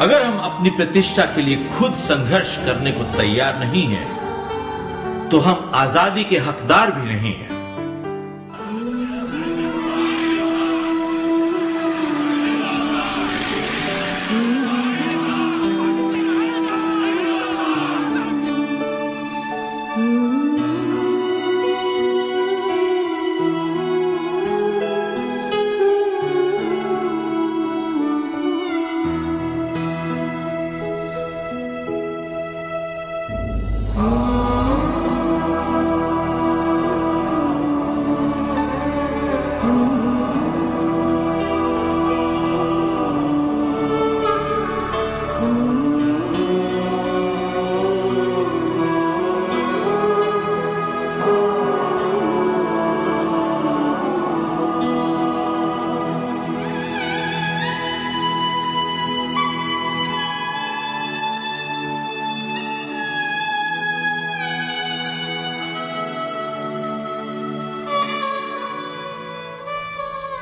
अगर हम अपनी प्रतिष्ठा के लिए खुद संघर्ष करने को तैयार नहीं हैं, तो हम आजादी के हकदार भी नहीं हैं।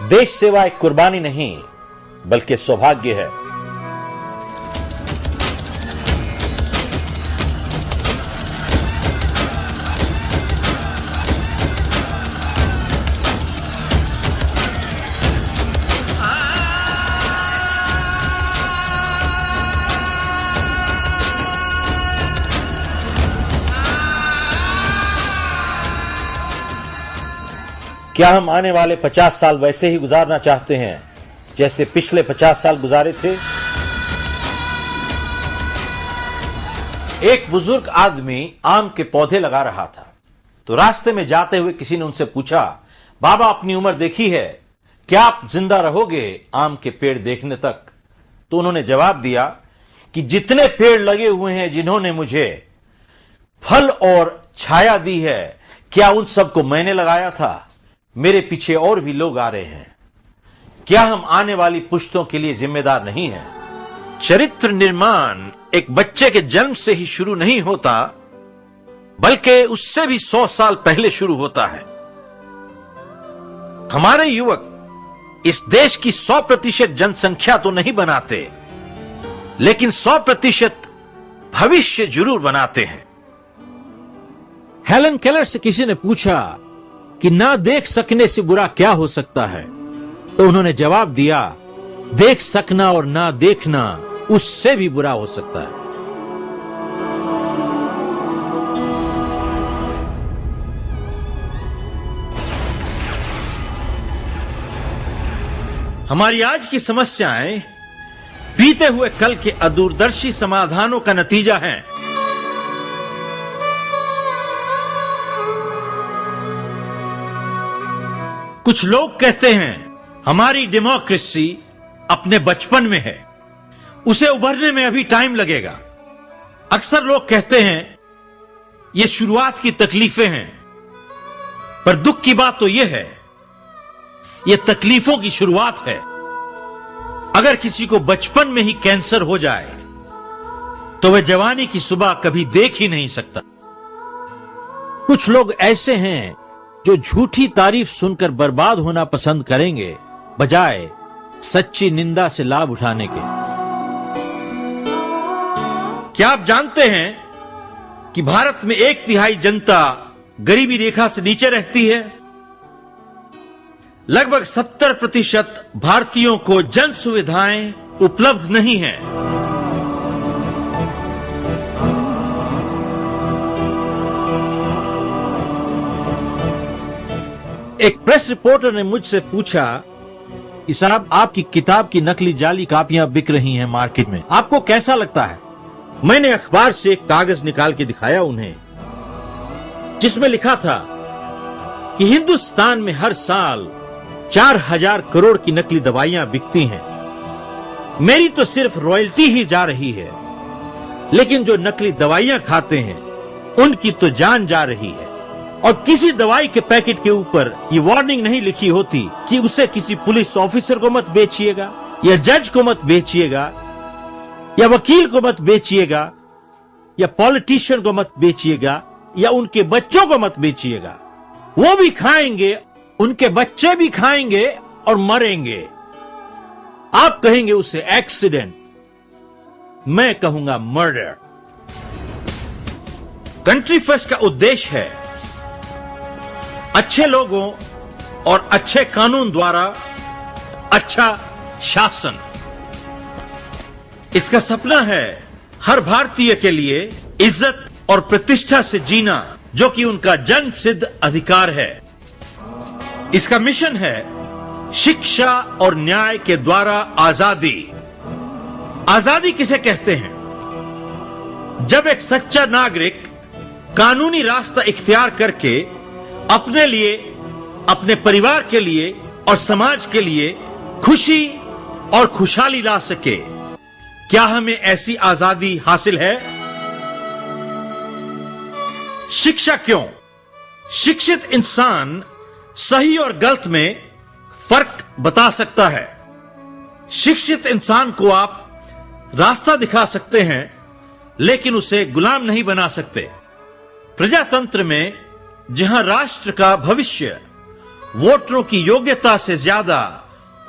देश सेवा एक कुर्बानी नहीं बल्कि सौभाग्य है। क्या हम आने वाले 50 साल वैसे ही गुजारना चाहते हैं जैसे पिछले 50 साल गुजारे थे? एक बुजुर्ग आदमी आम के पौधे लगा रहा था, तो रास्ते में जाते हुए किसी ने उनसे पूछा, बाबा अपनी उम्र देखी है, क्या आप जिंदा रहोगे आम के पेड़ देखने तक? तो उन्होंने जवाब दिया कि जितने पेड़ लगे हुए हैं जिन्होंने मुझे फल और छाया दी है, क्या उन सबको मैंने लगाया था? मेरे पीछे और भी लोग आ रहे हैं। क्या हम आने वाली पुश्तों के लिए जिम्मेदार नहीं हैं? चरित्र निर्माण एक बच्चे के जन्म से ही शुरू नहीं होता, बल्कि उससे भी 100 साल पहले शुरू होता है। हमारे युवक इस देश की 100% जनसंख्या तो नहीं बनाते, लेकिन 100% भविष्य जरूर बनाते हैं। हेलन केलर से किसी ने पूछा कि ना देख सकने से बुरा क्या हो सकता है, तो उन्होंने जवाब दिया, देख सकना और ना देखना उससे भी बुरा हो सकता है। हमारी आज की समस्याएं बीते हुए कल के अदूरदर्शी समाधानों का नतीजा हैं। कुछ लोग कहते हैं हमारी डेमोक्रेसी अपने बचपन में है, उसे उभरने में अभी टाइम लगेगा। अक्सर लोग कहते हैं ये शुरुआत की तकलीफें हैं, पर दुख की बात तो यह है ये तकलीफों की शुरुआत है। अगर किसी को बचपन में ही कैंसर हो जाए तो वह जवानी की सुबह कभी देख ही नहीं सकता। कुछ लोग ऐसे हैं जो झूठी तारीफ सुनकर बर्बाद होना पसंद करेंगे, बजाय सच्ची निंदा से लाभ उठाने के। क्या आप जानते हैं कि भारत में 1/3 जनता गरीबी रेखा से नीचे रहती है? लगभग 70% भारतीयों को जन सुविधाएं उपलब्ध नहीं हैं। एक प्रेस रिपोर्टर ने मुझसे पूछा कि साहब आपकी किताब की नकली जाली कापियां बिक रही हैं मार्केट में, आपको कैसा लगता है? मैंने अखबार से एक कागज निकाल के दिखाया उन्हें, जिसमें लिखा था कि हिंदुस्तान में हर साल 4000 करोड़ की नकली दवाइयां बिकती हैं। मेरी तो सिर्फ रॉयल्टी ही जा रही है, लेकिन जो नकली दवाइयां खाते हैं उनकी तो जान जा रही है। और किसी दवाई के पैकेट के ऊपर ये वार्निंग नहीं लिखी होती कि उसे किसी पुलिस ऑफिसर को मत बेचिएगा, या जज को मत बेचिएगा, या वकील को मत बेचिएगा, या पॉलिटिशियन को मत बेचिएगा, या उनके बच्चों को मत बेचिएगा। वो भी खाएंगे, उनके बच्चे भी खाएंगे और मरेंगे। आप कहेंगे उसे एक्सीडेंट, मैं कहूंगा मर्डर। कंट्री फर्स्ट का उद्देश्य है अच्छे लोगों और अच्छे कानून द्वारा अच्छा शासन। इसका सपना है हर भारतीय के लिए इज्जत और प्रतिष्ठा से जीना, जो कि उनका जन्म सिद्ध अधिकार है। इसका मिशन है शिक्षा और न्याय के द्वारा आजादी। आजादी किसे कहते हैं? जब एक सच्चा नागरिक कानूनी रास्ता इख्तियार करके अपने लिए, अपने परिवार के लिए और समाज के लिए खुशी और खुशहाली ला सके। क्या हमें ऐसी आजादी हासिल है? शिक्षा क्यों? शिक्षित इंसान सही और गलत में फर्क बता सकता है। शिक्षित इंसान को आप रास्ता दिखा सकते हैं, लेकिन उसे गुलाम नहीं बना सकते। प्रजातंत्र में जहां राष्ट्र का भविष्य वोटरों की योग्यता से ज्यादा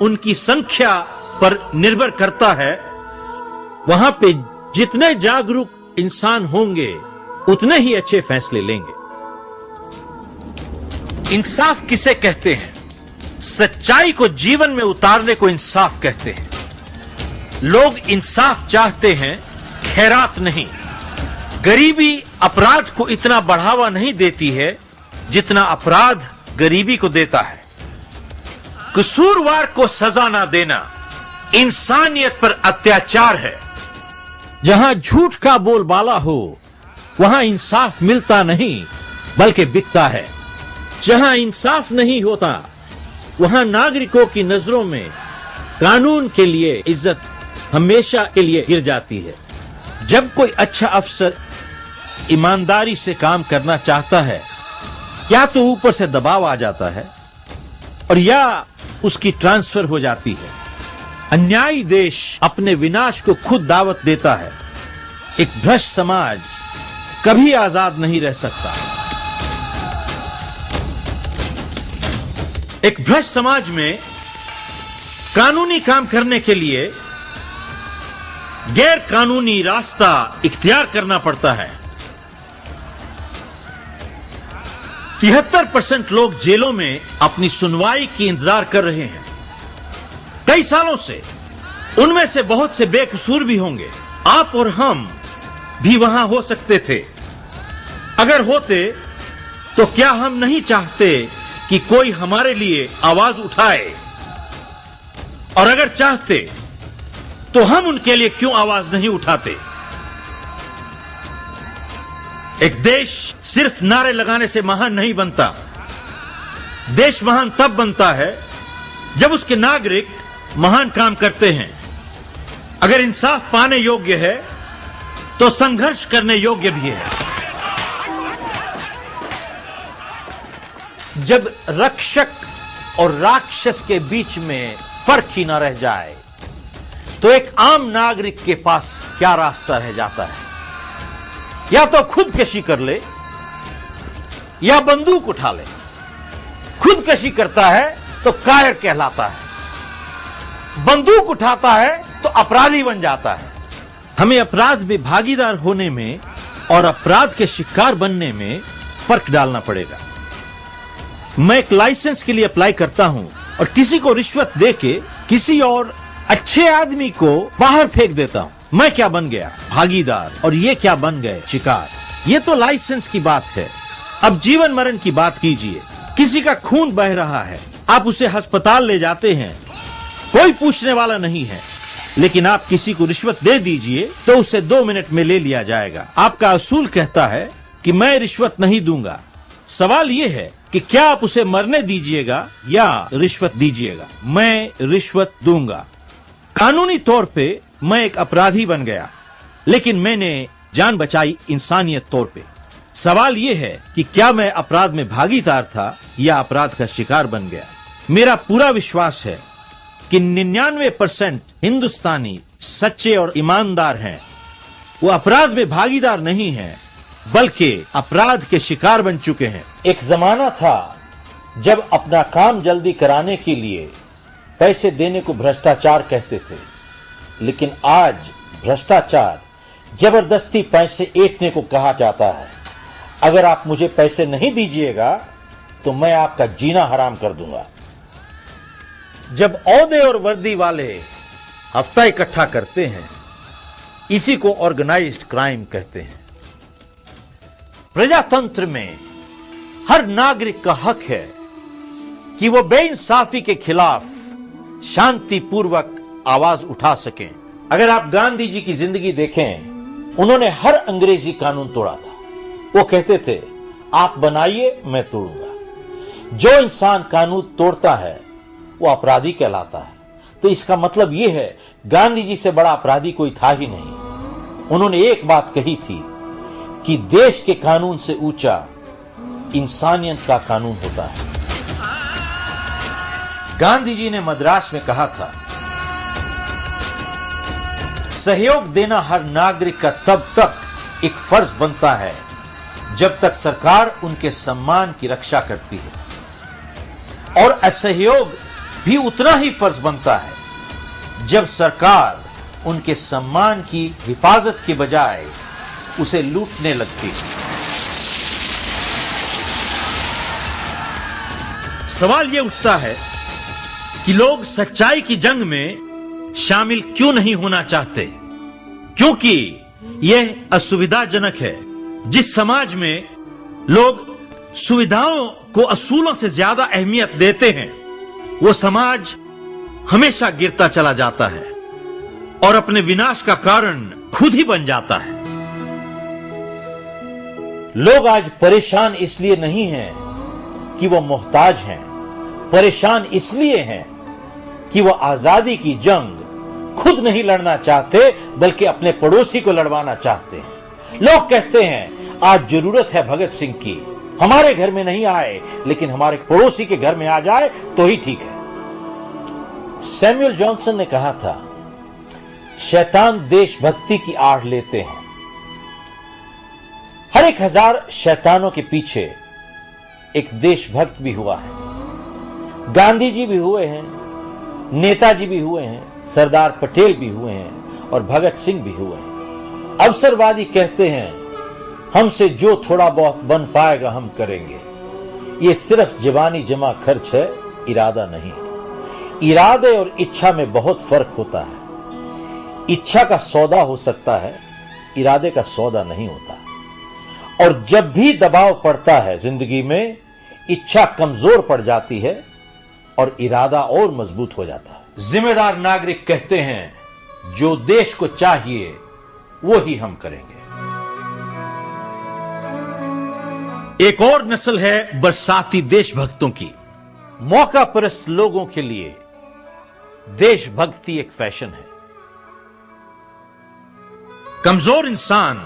उनकी संख्या पर निर्भर करता है, वहां पे जितने जागरूक इंसान होंगे उतने ही अच्छे फैसले लेंगे। इंसाफ किसे कहते हैं? सच्चाई को जीवन में उतारने को इंसाफ कहते हैं। लोग इंसाफ चाहते हैं, खैरात नहीं। गरीबी अपराध को इतना बढ़ावा नहीं देती है जितना अपराध गरीबी को देता है। कसूरवार को सजा ना देना इंसानियत पर अत्याचार है। जहां झूठ का बोलबाला हो वहां इंसाफ मिलता नहीं बल्कि बिकता है। जहां इंसाफ नहीं होता वहां नागरिकों की नजरों में कानून के लिए इज्जत हमेशा के लिए गिर जाती है। जब कोई अच्छा अफसर ईमानदारी से काम करना चाहता है, या तो ऊपर से दबाव आ जाता है और या उसकी ट्रांसफर हो जाती है। अन्यायी देश अपने विनाश को खुद दावत देता है। एक भ्रष्ट समाज कभी आजाद नहीं रह सकता। एक भ्रष्ट समाज में कानूनी काम करने के लिए गैर कानूनी रास्ता इख्तियार करना पड़ता है। 73% लोग जेलों में अपनी सुनवाई की इंतजार कर रहे हैं कई सालों से। उनमें से बहुत से बेकसूर भी होंगे। आप और हम भी वहां हो सकते थे। अगर होते तो क्या हम नहीं चाहते कि कोई हमारे लिए आवाज उठाए? और अगर चाहते तो हम उनके लिए क्यों आवाज नहीं उठाते? एक देश सिर्फ नारे लगाने से महान नहीं बनता। देश महान तब बनता है जब उसके नागरिक महान काम करते हैं। अगर इंसाफ पाने योग्य है तो संघर्ष करने योग्य भी है। जब रक्षक और राक्षस के बीच में फर्क ही ना रह जाए तो एक आम नागरिक के पास क्या रास्ता रह जाता है? या तो खुदकशी कर ले या बंदूक उठा ले। खुदकशी करता है तो कायर कहलाता है, बंदूक उठाता है तो अपराधी बन जाता है। हमें अपराध में भागीदार होने में और अपराध के शिकार बनने में फर्क डालना पड़ेगा। मैं एक लाइसेंस के लिए अप्लाई करता हूं और किसी को रिश्वत देके किसी और अच्छे आदमी को बाहर फेंक देता हूं। मैं क्या बन गया? भागीदार। और ये क्या बन गए? शिकार। ये तो लाइसेंस की बात है। अब जीवन मरण की बात कीजिए। किसी का खून बह रहा है, आप उसे अस्पताल ले जाते हैं, कोई पूछने वाला नहीं है। लेकिन आप किसी को रिश्वत दे दीजिए तो उसे 2 मिनट में ले लिया जाएगा। आपका असूल कहता है कि मैं रिश्वत नहीं दूंगा। सवाल यह है कि क्या आप उसे मरने दीजिएगा या रिश्वत दीजिएगा? मैं रिश्वत दूंगा। कानूनी तौर पे मैं एक अपराधी बन गया, लेकिन मैंने जान बचाई इंसानियत तौर पे। सवाल यह है कि क्या मैं अपराध में भागीदार था या अपराध का शिकार बन गया? मेरा पूरा विश्वास है कि 99% हिंदुस्तानी सच्चे और ईमानदार हैं। वो अपराध में भागीदार नहीं हैं, बल्कि अपराध के शिकार बन चुके हैं। एक जमाना था जब अपना काम जल्दी कराने के लिए पैसे देने को भ्रष्टाचार कहते थे, लेकिन आज भ्रष्टाचार, जबरदस्ती पैसे ऐंठने को कहा जाता है। अगर आप मुझे पैसे नहीं दीजिएगा तो मैं आपका जीना हराम कर दूंगा। जब औहदे और वर्दी वाले हफ्ता इकट्ठा करते हैं, इसी को ऑर्गेनाइज्ड क्राइम कहते हैं। प्रजातंत्र में हर नागरिक का हक है कि वो बेइंसाफी के खिलाफ शांतिपूर्वक आवाज उठा सकें। अगर आप गांधी जी की जिंदगी देखें, उन्होंने हर अंग्रेजी कानून तोड़ा था। वो कहते थे, आप बनाइए, मैं तोड़ूंगा। जो इंसान कानून तोड़ता है वो अपराधी कहलाता है। तो इसका मतलब यह है, गांधी जी से बड़ा अपराधी कोई था ही नहीं। उन्होंने एक बात कही थी कि देश के कानून से ऊंचा इंसानियत का कानून होता है। गांधी जी ने मद्रास में कहा था, सहयोग देना हर नागरिक का तब तक एक फर्ज बनता है जब तक सरकार उनके सम्मान की रक्षा करती है, और असहयोग भी उतना ही फर्ज बनता है जब सरकार उनके सम्मान की हिफाजत के बजाय उसे लूटने लगती है। सवाल यह उठता है कि लोग सच्चाई की जंग में शामिल क्यों नहीं होना चाहते? क्योंकि यह असुविधाजनक है। जिस समाज में लोग सुविधाओं को असूलों से ज्यादा अहमियत देते हैं, वो समाज हमेशा गिरता चला जाता है और अपने विनाश का कारण खुद ही बन जाता है। लोग आज परेशान इसलिए नहीं हैं कि वो मोहताज हैं, परेशान इसलिए हैं कि वो आजादी की जंग खुद नहीं लड़ना चाहते, बल्कि अपने पड़ोसी को लड़वाना चाहते हैं। लोग कहते हैं, आज जरूरत है भगत सिंह की, हमारे घर में नहीं आए लेकिन हमारे पड़ोसी के घर में आ जाए तो ही ठीक है। सैमुअल जॉनसन ने कहा था, शैतान देशभक्ति की आड़ लेते हैं। हर 1000 शैतानों के पीछे एक देशभक्त भी हुआ है। गांधी जी भी हुए हैं, नेताजी भी हुए हैं, सरदार पटेल भी हुए हैं और भगत सिंह भी हुए हैं। अवसरवादी कहते हैं, हमसे जो थोड़ा बहुत बन पाएगा हम करेंगे। ये सिर्फ जवानी जमा खर्च है, इरादा नहीं है। इरादे और इच्छा में बहुत फर्क होता है। इच्छा का सौदा हो सकता है, इरादे का सौदा नहीं होता। और जब भी दबाव पड़ता है जिंदगी में, इच्छा कमजोर पड़ जाती है और इरादा और मजबूत हो जाता है। जिम्मेदार नागरिक कहते हैं, जो देश को चाहिए वो ही हम करेंगे। एक और नस्ल है बरसाती देशभक्तों की। मौका परस्त लोगों के लिए देशभक्ति एक फैशन है। कमजोर इंसान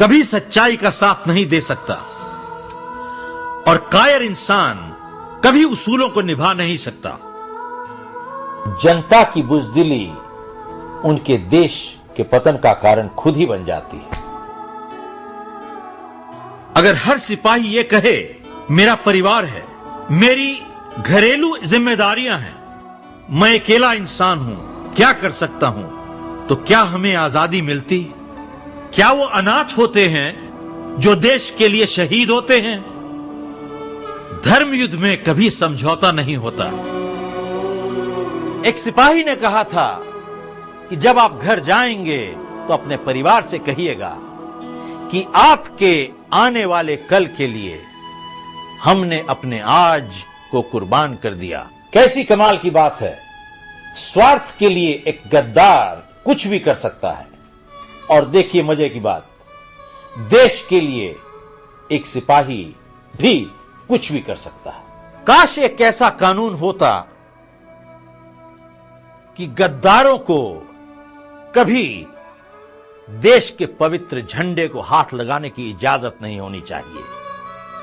कभी सच्चाई का साथ नहीं दे सकता और कायर इंसान कभी उसूलों को निभा नहीं सकता। जनता की बुजदिली उनके देश के पतन का कारण खुद ही बन जाती है। अगर हर सिपाही ये कहे, मेरा परिवार है, मेरी घरेलू जिम्मेदारियां हैं, मैं अकेला इंसान हूं, क्या कर सकता हूं, तो क्या हमें आजादी मिलती? क्या वो अनाथ होते हैं जो देश के लिए शहीद होते हैं? धर्म युद्ध में कभी समझौता नहीं होता। एक सिपाही ने कहा था कि जब आप घर जाएंगे तो अपने परिवार से कहिएगा कि आपके आने वाले कल के लिए हमने अपने आज को कुर्बान कर दिया। कैसी कमाल की बात है। स्वार्थ के लिए एक गद्दार कुछ भी कर सकता है, और देखिए मजे की बात, देश के लिए एक सिपाही भी कुछ भी कर सकता है। काश एक ऐसा कानून होता कि गद्दारों को कभी देश के पवित्र झंडे को हाथ लगाने की इजाजत नहीं होनी चाहिए,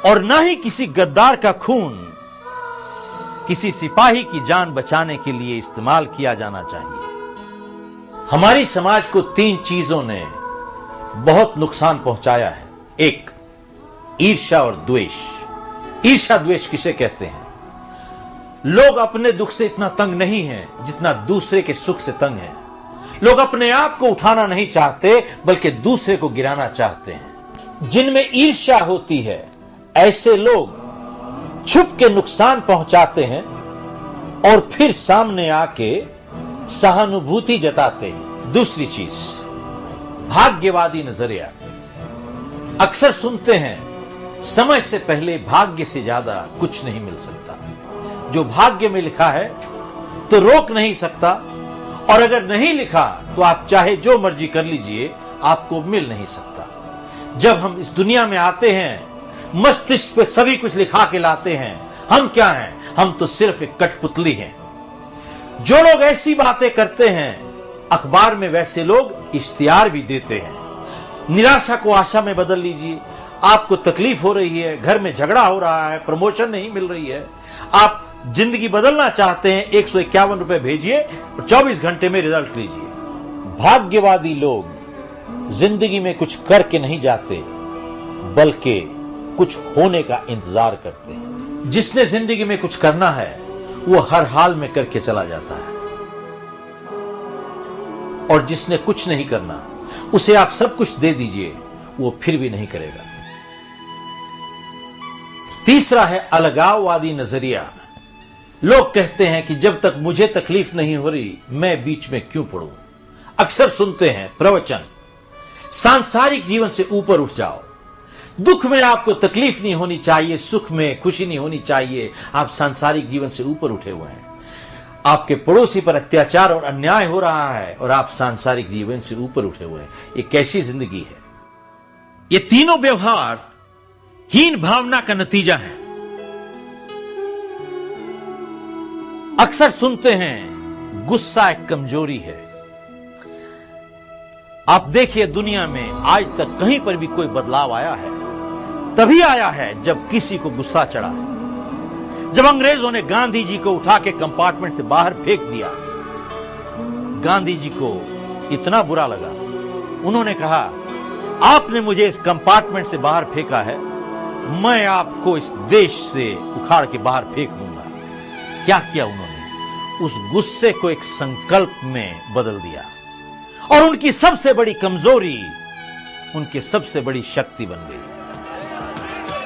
और न ही किसी गद्दार का खून किसी सिपाही की जान बचाने के लिए इस्तेमाल किया जाना चाहिए। हमारी समाज को 3 चीजों ने बहुत नुकसान पहुंचाया है। एक, ईर्ष्या और द्वेष। ईर्ष्या द्वेष किसे कहते हैं? लोग अपने दुख से इतना तंग नहीं हैं जितना दूसरे के सुख से तंग हैं। लोग अपने आप को उठाना नहीं चाहते बल्कि दूसरे को गिराना चाहते हैं। जिनमें ईर्ष्या होती है ऐसे लोग छुप के नुकसान पहुंचाते हैं और फिर सामने आके सहानुभूति जताते हैं। दूसरी चीज, भाग्यवादी नजरिया। अक्सर सुनते हैं समय से पहले भाग्य से ज्यादा कुछ नहीं मिल सकता। जो भाग्य में लिखा है तो रोक नहीं सकता, और अगर नहीं लिखा तो आप चाहे जो मर्जी कर लीजिए, आपको मिल नहीं सकता। जब हम इस दुनिया में आते हैं मस्तिष्क पे सभी कुछ लिखा के लाते हैं। हम क्या हैं? हम तो सिर्फ एक कठपुतली हैं। जो लोग ऐसी बातें करते हैं अखबार में वैसे लोग इश्तिहार भी देते हैं। निराशा को आशा में बदल लीजिए। आपको तकलीफ हो रही है, घर में झगड़ा हो रहा है, प्रमोशन नहीं मिल रही है, आप जिंदगी बदलना चाहते हैं, 151 रुपए भेजिए और 24 घंटे में रिजल्ट लीजिए। भाग्यवादी लोग जिंदगी में कुछ करके नहीं जाते बल्कि कुछ होने का इंतजार करते हैं। जिसने जिंदगी में कुछ करना है वो हर हाल में करके चला जाता है, और जिसने कुछ नहीं करना उसे आप सब कुछ दे दीजिए, वो फिर भी नहीं करेगा। तीसरा है अलगाववादी नजरिया। लोग कहते हैं कि जब तक मुझे तकलीफ नहीं हो रही मैं बीच में क्यों पड़ूं। अक्सर सुनते हैं प्रवचन, सांसारिक जीवन से ऊपर उठ जाओ, दुख में आपको तकलीफ नहीं होनी चाहिए, सुख में खुशी नहीं होनी चाहिए, आप सांसारिक जीवन से ऊपर उठे हुए हैं। आपके पड़ोसी पर अत्याचार और अन्याय हो रहा है और आप सांसारिक जीवन से ऊपर उठे हुए हैं। ये कैसी जिंदगी है? ये तीनों व्यवहार हीन भावना का नतीजा है। अक्सर सुनते हैं गुस्सा एक कमजोरी है। आप देखिए दुनिया में आज तक कहीं पर भी कोई बदलाव आया है तभी आया है जब किसी को गुस्सा चढ़ा है। जब अंग्रेजों ने गांधी जी को उठा के कंपार्टमेंट से बाहर फेंक दिया, गांधी जी को इतना बुरा लगा, उन्होंने कहा आपने मुझे इस कंपार्टमेंट से बाहर फेंका है, मैं आपको इस देश से उखाड़ के बाहर फेंक दूंगा। क्या किया उन्होंने? उस गुस्से को एक संकल्प में बदल दिया और उनकी सबसे बड़ी कमजोरी उनकी सबसे बड़ी शक्ति बन गई।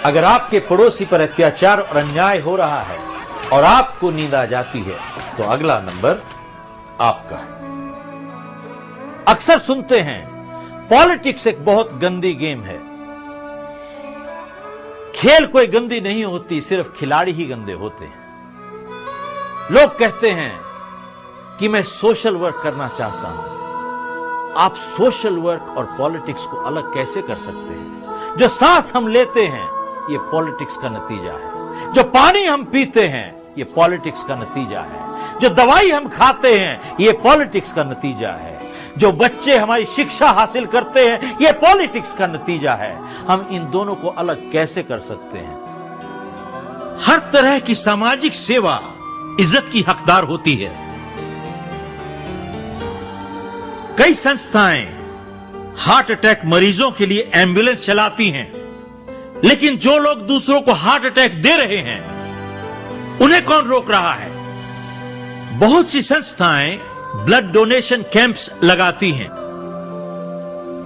अगर आपके पड़ोसी पर अत्याचार और अन्याय हो रहा है और आपको नींद आ जाती है तो अगला नंबर आपका है। अक्सर सुनते हैं पॉलिटिक्स एक बहुत गंदी गेम है। खेल कोई गंदी नहीं होती, सिर्फ खिलाड़ी ही गंदे होते हैं। लोग कहते हैं कि मैं सोशल वर्क करना चाहता हूं। आप सोशल वर्क और पॉलिटिक्स को अलग कैसे कर सकते हैं? जो सांस हम लेते हैं ये पॉलिटिक्स का नतीजा है। जो पानी हम पीते हैं ये पॉलिटिक्स का नतीजा है। जो दवाई हम खाते हैं ये पॉलिटिक्स का नतीजा है। जो बच्चे हमारी शिक्षा हासिल करते हैं ये पॉलिटिक्स का नतीजा है। हम इन दोनों को अलग कैसे कर सकते हैं? हर तरह की सामाजिक सेवा इज्जत की हकदार होती है। कई संस्थाएं हार्ट अटैक मरीजों के लिए एम्बुलेंस चलाती हैं, लेकिन जो लोग दूसरों को हार्ट अटैक दे रहे हैं उन्हें कौन रोक रहा है? बहुत सी संस्थाएं ब्लड डोनेशन कैंप्स लगाती हैं,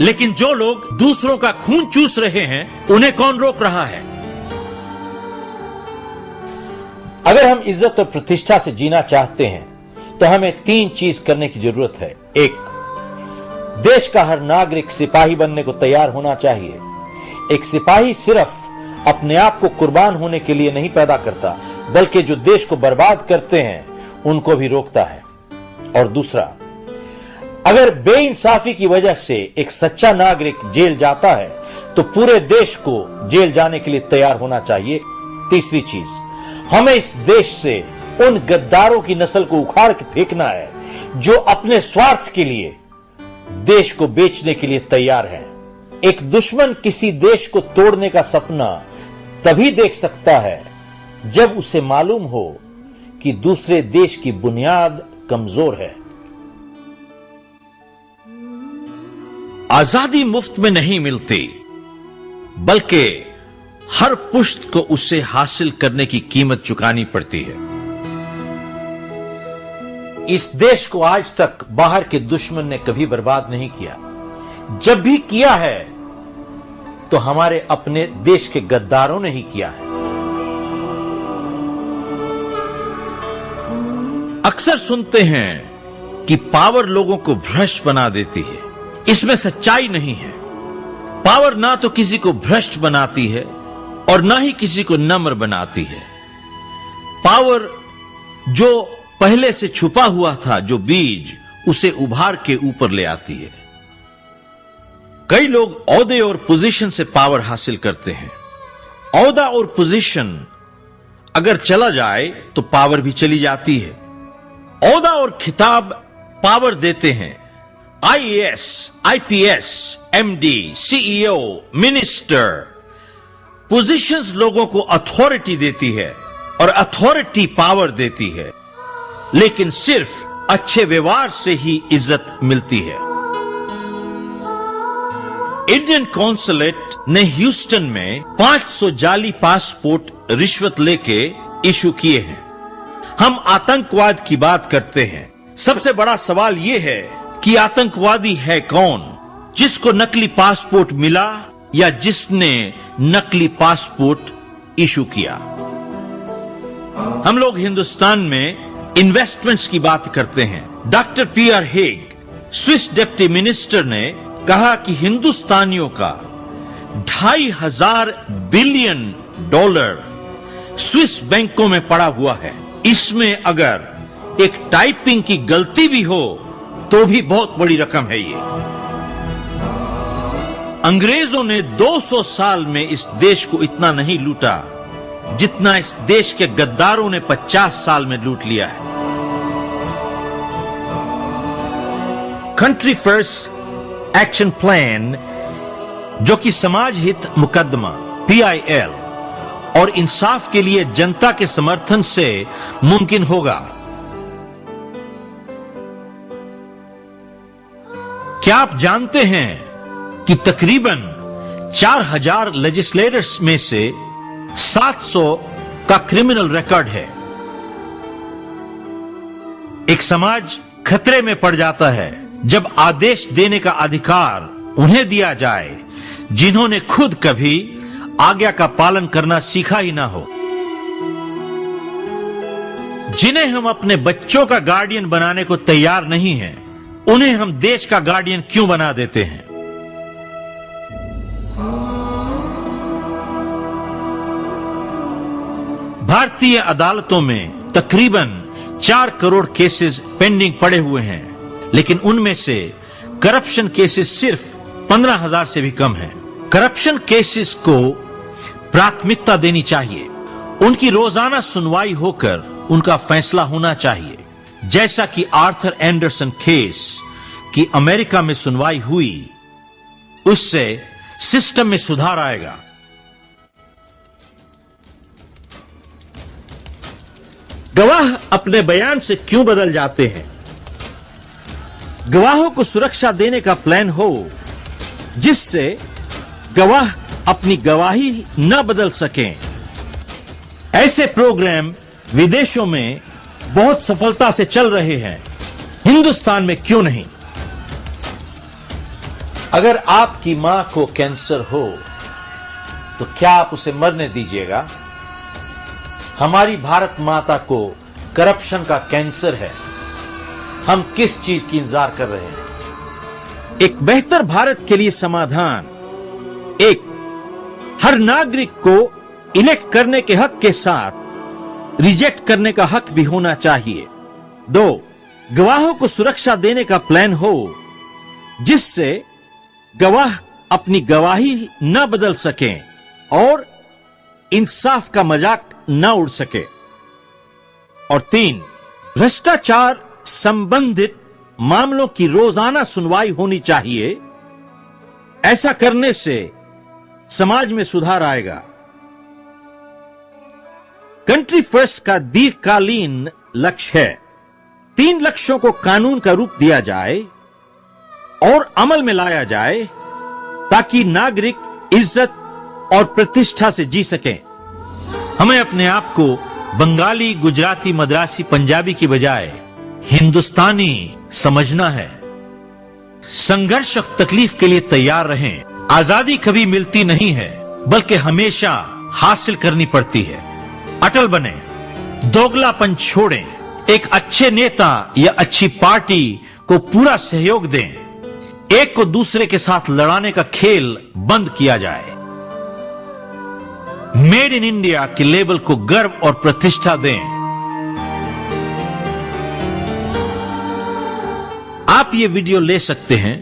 लेकिन जो लोग दूसरों का खून चूस रहे हैं उन्हें कौन रोक रहा है? अगर हम इज्जत और प्रतिष्ठा से जीना चाहते हैं तो हमें 3 चीज करने की जरूरत है। 1, देश का हर नागरिक सिपाही बनने को तैयार होना चाहिए। एक सिपाही सिर्फ अपने आप को कुर्बान होने के लिए नहीं पैदा करता, बल्कि जो देश को बर्बाद करते हैं उनको भी रोकता है। और दूसरा, अगर बेइंसाफी की वजह से एक सच्चा नागरिक जेल जाता है तो पूरे देश को जेल जाने के लिए तैयार होना चाहिए। तीसरी चीज, हमें इस देश से उन गद्दारों की नस्ल को उखाड़ के फेंकना है जो अपने स्वार्थ के लिए देश को बेचने के लिए तैयार है। एक दुश्मन किसी देश को तोड़ने का सपना तभी देख सकता है जब उसे मालूम हो कि दूसरे देश की बुनियाद कमजोर है। आजादी मुफ्त में नहीं मिलती, बल्कि हर पुश्त को उसे हासिल करने की कीमत चुकानी पड़ती है। इस देश को आज तक बाहर के दुश्मन ने कभी बर्बाद नहीं किया। जब भी किया है तो हमारे अपने देश के गद्दारों ने ही किया है। अक्सर सुनते हैं कि पावर लोगों को भ्रष्ट बना देती है। इसमें सच्चाई नहीं है। पावर ना तो किसी को भ्रष्ट बनाती है और ना ही किसी को नम्र बनाती है। पावर जो पहले से छुपा हुआ था, जो बीज, उसे उभार के ऊपर ले आती है। कई लोग औहदे और पोजीशन से पावर हासिल करते हैं। औहदा और पोजीशन अगर चला जाए तो पावर भी चली जाती है। औहदा और खिताब पावर देते हैं। IAS, IPS, MD, CEO, minister, positions लोगों को अथॉरिटी देती है और अथॉरिटी पावर देती है, लेकिन सिर्फ अच्छे व्यवहार से ही इज्जत मिलती है। इंडियन कॉन्सुलेट ने ह्यूस्टन में 500 जाली पासपोर्ट रिश्वत लेके इशू किए हैं। हम आतंकवाद की बात करते हैं। सबसे बड़ा सवाल यह है कि आतंकवादी है कौन? जिसको नकली पासपोर्ट मिला या जिसने नकली पासपोर्ट इशू किया? हम लोग हिंदुस्तान में इन्वेस्टमेंट्स की बात करते हैं। Doctor PR Hague, Swiss deputy minister, ने कहा कि हिंदुस्तानियों का 2,500 बिलियन डॉलर स्विस बैंकों में पड़ा हुआ है। इसमें अगर एक टाइपिंग की गलती भी हो तो भी बहुत बड़ी रकम है ये। अंग्रेजों ने 200 साल में इस देश को इतना नहीं लूटा जितना इस देश के गद्दारों ने 50 साल में लूट लिया है। कंट्री फर्स्ट एक्शन प्लान, जो कि समाज हित मुकदमा PIL और इंसाफ के लिए जनता के समर्थन से मुमकिन होगा। क्या आप जानते हैं कि तकरीबन 4,000 लेजिस्लेटर्स में से 700 का क्रिमिनल रिकॉर्ड है? एक समाज खतरे में पड़ जाता है जब आदेश देने का अधिकार उन्हें दिया जाए जिन्होंने खुद कभी आज्ञा का पालन करना सीखा ही ना हो। जिन्हें हम अपने बच्चों का गार्डियन बनाने को तैयार नहीं हैं, उन्हें हम देश का गार्डियन क्यों बना देते हैं? भारतीय अदालतों में तकरीबन 4 करोड़ केसेस पेंडिंग पड़े हुए हैं, लेकिन उनमें से करप्शन केसेस सिर्फ 15,000 से भी कम हैं। करप्शन केसेस को प्राथमिकता देनी चाहिए। उनकी रोजाना सुनवाई होकर उनका फैसला होना चाहिए। जैसा कि आर्थर एंडरसन केस की अमेरिका में सुनवाई हुई, उससे सिस्टम में सुधार आएगा। गवाह अपने बयान से क्यों बदल जाते हैं? गवाहों को सुरक्षा देने का प्लान हो जिससे गवाह अपनी गवाही न बदल सकें। ऐसे प्रोग्राम विदेशों में बहुत सफलता से चल रहे हैं, हिंदुस्तान में क्यों नहीं? अगर आपकी मां को कैंसर हो तो क्या आप उसे मरने दीजिएगा? हमारी भारत माता को करप्शन का कैंसर है। हम किस चीज की इंतजार कर रहे हैं? एक बेहतर भारत के लिए समाधान एक, हर नागरिक को इलेक्ट करने के हक के साथ रिजेक्ट करने का हक भी होना चाहिए। 2, गवाहों को सुरक्षा देने का प्लान हो जिससे गवाह अपनी गवाही न बदल सकें और इंसाफ का मजाक न उड़ सके। और 3, भ्रष्टाचार संबंधित मामलों की रोजाना सुनवाई होनी चाहिए। ऐसा करने से समाज में सुधार आएगा। कंट्री फर्स्ट का दीर्घकालीन लक्ष्य है 3 लक्ष्यों को कानून का रूप दिया जाए और अमल में लाया जाए ताकि नागरिक इज्जत और प्रतिष्ठा से जी सकें। हमें अपने आप को बंगाली, गुजराती, मद्रासी, पंजाबी की बजाय हिंदुस्तानी समझना है। संघर्ष और तकलीफ के लिए तैयार रहें। आजादी कभी मिलती नहीं है, बल्कि हमेशा हासिल करनी पड़ती है। अटल बने, दोगलापन छोड़ें, एक अच्छे नेता या अच्छी पार्टी को पूरा सहयोग दें, एक को दूसरे के साथ लड़ाने का खेल बंद किया जाए। मेड इन इंडिया के लेबल को गर्व और प्रतिष्ठा दें। आप ये वीडियो ले सकते हैं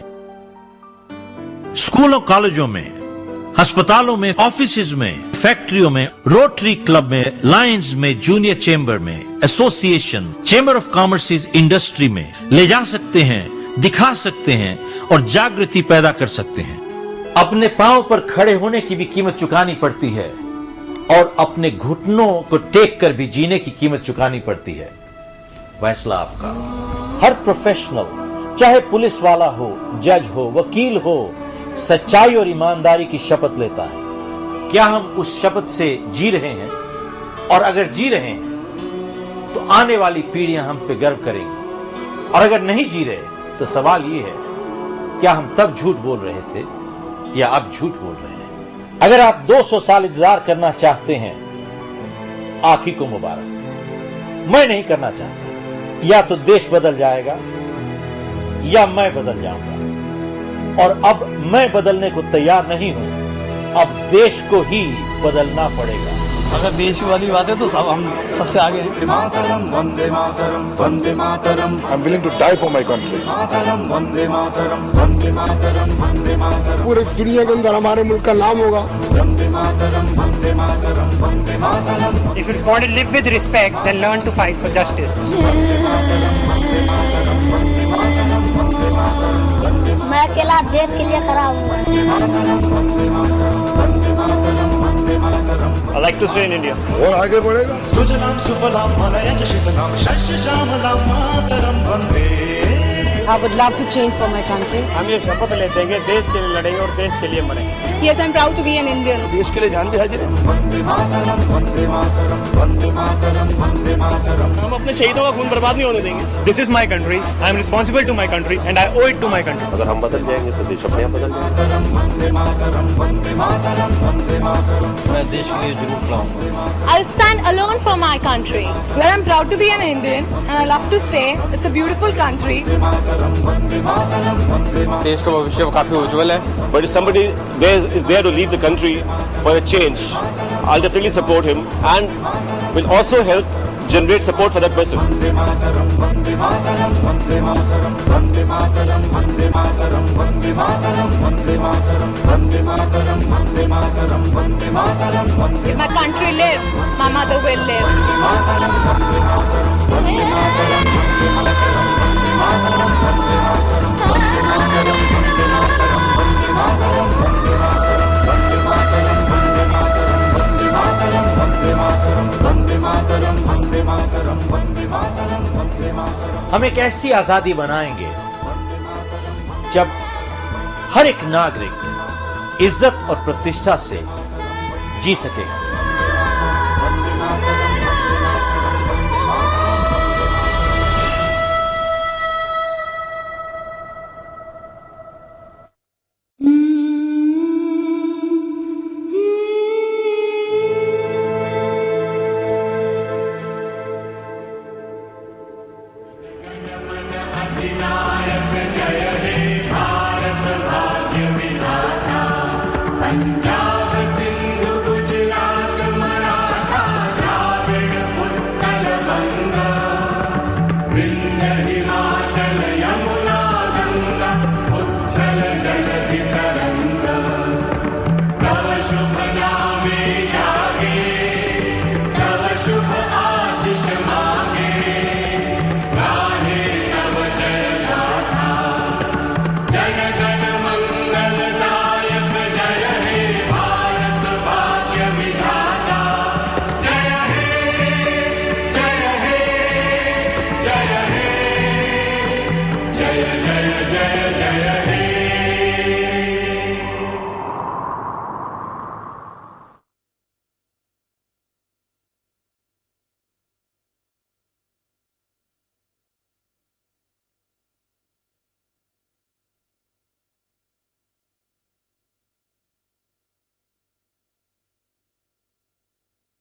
स्कूलों कॉलेजों में, अस्पतालों में, ऑफिसेज में, फैक्ट्रियों में, रोटरी क्लब में, लायंस में, जूनियर चेंबर में, association, chamber of commerce industry में ले जा सकते हैं, दिखा सकते हैं और जागृति पैदा कर सकते हैं। अपने पांव पर खड़े होने की भी कीमत चुकानी पड़ती है और अपने घुटनों को टेक कर भी जीने की कीमत चुकानी पड़ती है। फैसला आपका। हर प्रोफेशनल, चाहे पुलिस वाला हो, जज हो, वकील हो, सच्चाई और ईमानदारी की शपथ लेता है। क्या हम उस शपथ से जी रहे हैं? और अगर जी रहे हैं तो आने वाली पीढ़ियां हम पे गर्व करेंगी। और अगर नहीं जी रहे तो सवाल यह है, क्या हम तब झूठ बोल रहे थे या अब झूठ बोल रहे हैं? अगर आप 200 साल इंतजार करना चाहते हैं, आप ही को मुबारक। मैं नहीं करना चाहता। या तो देश बदल जाएगा या मैं बदल जाऊंगा, और अब मैं बदलने को तैयार नहीं हूं। अब देश को ही बदलना पड़ेगा। अगर देश वाली बात है तो सब हम सबसे आगे हैं। Vande Mataram, Vande Mataram. I'm willing to die for my country. मातरम, वंदे मातरम, वंदे मातरम, वंदे मातरम। पूरे दुनिया के अंदर हमारे मुल्क का नाम होगा। Vande Mataram, Vande Mataram, Vande Mataram. If you want to live with respect, then learn to fight for justice. मैं अकेला देश के लिए खड़ा हूँ। I like to stay in India. और आगे बढ़ेगा। सुजलाम सुफलाम मलयज शितलाम शस्य श्यामलाम मातरम वंदे। I would love to change for my country. हम ये शपथ लेते हैं कि देश के लिए लड़ेंगे और देश के लिए मरेंगे। Yes, I'm proud to be an Indian. देश के लिए जान भी हाजिर है। वंदे मातरम, वंदे मातरम, वंदे मातरम, वंदे मातरम। हम अपने शहीदों का खून बर्बाद नहीं होने देंगे। This is my country. I am responsible to my country and I owe it to my country. अगर हम बदल जाएंगे तो देश अपने आप बदल जाएगा। वंदे मातरम, वंदे मातरम, वंदे मातरम। मैं देश के लिए जरूर लाऊंगा। I'll stand alone for my country. Well, I'm proud to be an Indian and I love to stay. It's a beautiful country. देश का भविष्य काफी उज्जवल है। But if somebody is there to lead the country for a change, I'll definitely support him and will also help generate support for that person. If my country lives, my mother will live. हम एक ऐसी आजादी बनाएंगे जब हर एक नागरिक इज्जत और प्रतिष्ठा से जी सकेगा।